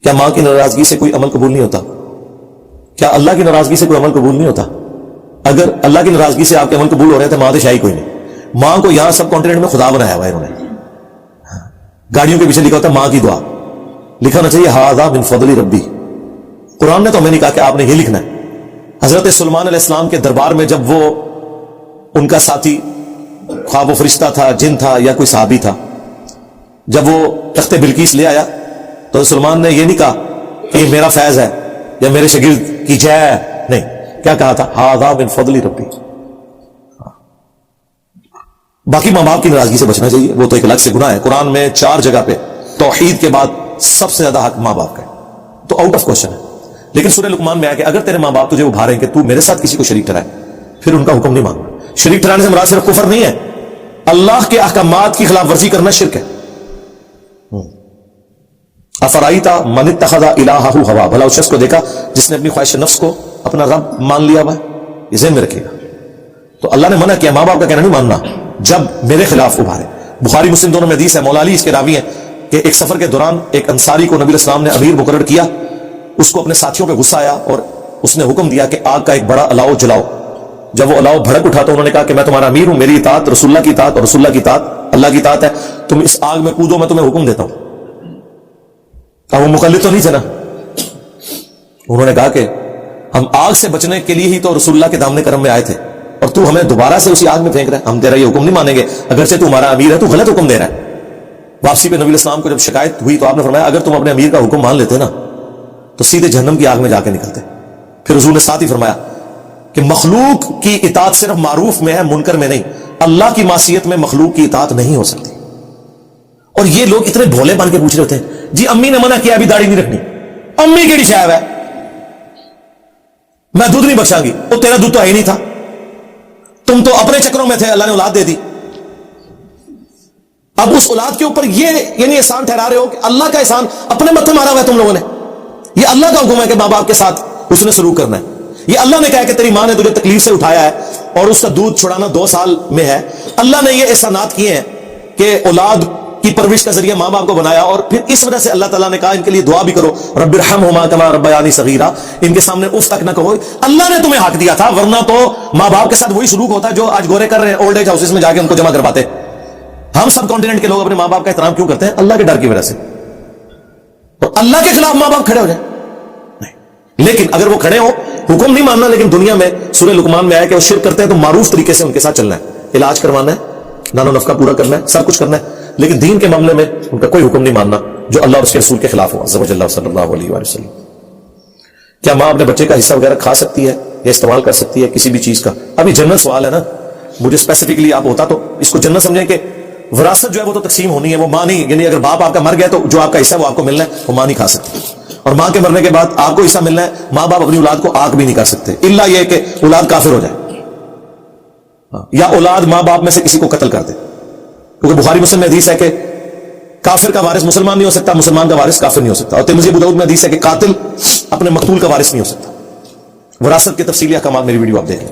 کیا ماں کی ناراضگی سے کوئی عمل قبول نہیں ہوتا؟ کیا اللہ کی ناراضگی سے کوئی عمل قبول نہیں ہوتا؟ اگر اللہ کی ناراضگی سے آپ کے عمل قبول ہو رہے ہیں تو ماں تو شاہی کوئی نہیں. ماں کو یہاں سب کانٹیننٹ میں خدا بنایا ہوا ہے انہوں نے. گاڑیوں کے پیچھے لکھا ہوتا ہے ماں کی دعا, لکھنا چاہیے ہاذا من فضل ربی. قرآن نے تو ہمیں نہیں کہا کہ آپ نے یہ لکھنا ہے. حضرت سلیمان علیہ السلام کے دربار میں جب وہ ان کا ساتھی, خواہ وہ فرشتہ تھا, جن تھا یا کوئی صحابی تھا, جب وہ تخت بلقیس لے آیا تو سلیمان نے یہ نہیں کہا کہ یہ میرا فیض ہے یا میرے شاگرد کی جے ہے, نہیں, کیا کہا تھا؟ ہاذا من فضل ربی. باقی ماں باپ کی ناراضگی سے بچنا چاہیے, وہ تو ایک الگ سے گناہ ہے. قرآن میں 4 جگہ پہ توحید کے بعد سب سے زیادہ حق ماں باپ کا ہے, تو آؤٹ آف کوشچن ہے. لیکن سورہ لقمان میں آیا کہ اگر تیرے ماں باپ تجھے ابھاریں کہ تو میرے ساتھ کسی کو شریک ٹھہرائے, پھر ان کا حکم نہیں ماننا. شریک ٹھہرانے سے مراد صرف کفر نہیں ہے, اللہ کے احکامات کی خلاف ورزی کرنا شرک ہے. افرائیتا من اتخذ الہہ ہوا, بھلا اس شخص کو دیکھا جس نے اپنی خواہش نفس کو اپنا رب مان لیا ہوا ہے. یہ ذہن میں رکھیے گا. تو اللہ نے منع کیا ماں باپ کا کہنا نہیں ماننا جب میرے خلاف ابھارے. بخاری مسلم دونوں میں حدیث ہے, مولا علی اس کے راوی ہیں کہ ایک سفر کے دوران ایک انصاری کو نبی السلام نے امیر مقرر کیا. اس کو اپنے ساتھیوں پہ غصہ آیا اور اس نے حکم دیا کہ آگ کا ایک بڑا الاؤ جلاؤ. جب وہ الاؤ بھڑک اٹھا تو انہوں نے کہا کہ میں تمہارا امیر ہوں, میری اطاعت رسول اللہ کی اطاعت اور رسول اللہ کی اطاعت اللہ کی اطاعت ہے, تم اس آگ میں کودو, میں تمہیں حکم دیتا ہوں. وہ مخلف تو نہیں تھے نا. انہوں نے کہا کہ ہم آگ سے بچنے کے لیے ہی تو رسول اللہ کے دامن کرم میں آئے تھے, اور تو ہمیں دوبارہ سے اسی آگ میں پھینک رہا ہے. ہم تیرا یہ حکم نہیں مانیں گے, اگرچہ تو ہمارا امیر ہے, تو غلط حکم دے رہا ہے. واپسی پہ نبی السلام کو جب شکایت ہوئی تو آپ نے فرمایا اگر تم اپنے امیر کا حکم مان لیتے نا تو سیدھے جہنم کی آگ میں جا کے نکلتے. پھر حضور نے ساتھ ہی فرمایا کہ مخلوق کی اطاعت صرف معروف میں ہے, منکر میں نہیں. اللہ کی معصیت میں مخلوق کی اطاعت نہیں ہو سکتی. اور یہ لوگ اتنے بھولے بن کے پوچھ رہے ہوتے ہیں, جی امی نے منع کیا ابھی داڑھی نہیں رکھنی. امی کیڑی شاید ہے, میں دودھ نہیں بخشاں گی. وہ تیرا دودھ تو ہے ہی نہیں تھا, تم تو اپنے چکروں میں تھے, اللہ نے اولاد دے دی. اب اس اولاد کے اوپر یہ یعنی احسان ٹھہرا رہے ہو کہ اللہ کا احسان اپنے متھے مارا ہوا ہے تم لوگوں نے. یہ اللہ کا حکم ہے کہ ماں باپ کے ساتھ اس نے سلوک کرنا ہے. یہ اللہ نے کہا کہ تیری ماں نے تجھے تکلیف سے اٹھایا ہے اور اس کا دودھ چھڑانا 2 سال میں ہے. اللہ نے یہ احسانات کیے ہیں کہ اولاد کی پرورش کا ذریعہ ماں باپ کو بنایا, اور پھر اس وجہ سے اللہ تعالیٰ نے کہا ان کے لیے دعا بھی کرو, رب ارحمہما کما ربیانی صغیرا. ان کے سامنے اف تک نہ کہو. اللہ نے تمہیں حق دیا تھا, ورنہ تو ماں باپ کے ساتھ وہی سلوک ہوتا ہے جو آج گورے کر رہے ہیں, اولڈ ایج ہاؤسز میں جا کے ان کو جمع کرواتے. ہم سب کانٹیننٹ کے لوگ اپنے ماں باپ کا احترام کیوں کرتے ہیں؟ اللہ کے ڈر کی وجہ سے. اور اللہ کے خلاف ماں باپ کھڑے ہو جائیں نہیں, لیکن اگر وہ کھڑے ہو, حکم نہیں ماننا, لیکن دنیا میں سورہ لقمان میں آیا کہ وہ شرک کرتے ہیں تو معروف طریقے سے ان کے ساتھ چلنا ہے, علاج کروانا ہے, نانو نفقہ پورا کرنا ہے, سب کچھ کرنا ہے, لیکن دین کے معاملے میں ان کا کوئی حکم نہیں ماننا جو اللہ اور اس کے رسول کے خلاف ہو. عز و جل صلی اللہ علیہ وآلہ وسلم. کیا ماں اپنے بچے کا حصہ وغیرہ کھا سکتی ہے یا استعمال کر سکتی ہے کسی بھی چیز کا؟ ابھی جنرل سوال ہے نا, مجھے اسپیسیفکلی آپ ہوتا تو اس کو جنرل سمجھیں کہ وراثت جو ہے وہ تو تقسیم ہونی ہے, وہ ماں نہیں, یعنی اگر باپ آپ کا مر گیا تو جو آپ کا حصہ ہے وہ آپ کو ملنا ہے, وہ ماں نہیں کھا سکتی. اور ماں کے مرنے کے بعد آپ کو حصہ ملنا ہے, ماں باپ اپنی اولاد کو آگ بھی نہیں کر سکتے, الا یہ کہ اولاد کافر ہو جائے یا اولاد ماں باپ میں سے کسی کو قتل کر دے. کیونکہ بخاری مسلم میں حدیث ہے کہ کافر کا وارث مسلمان نہیں ہو سکتا, مسلمان کا وارث کافر نہیں ہو سکتا. اور ترمذی ابو داؤد میں حدیث ہے کہ قاتل اپنے مقتول کا وارث نہیں ہو سکتا. وراثت کے تفصیلی احکامات میری ویڈیو آپ دیکھ لیں.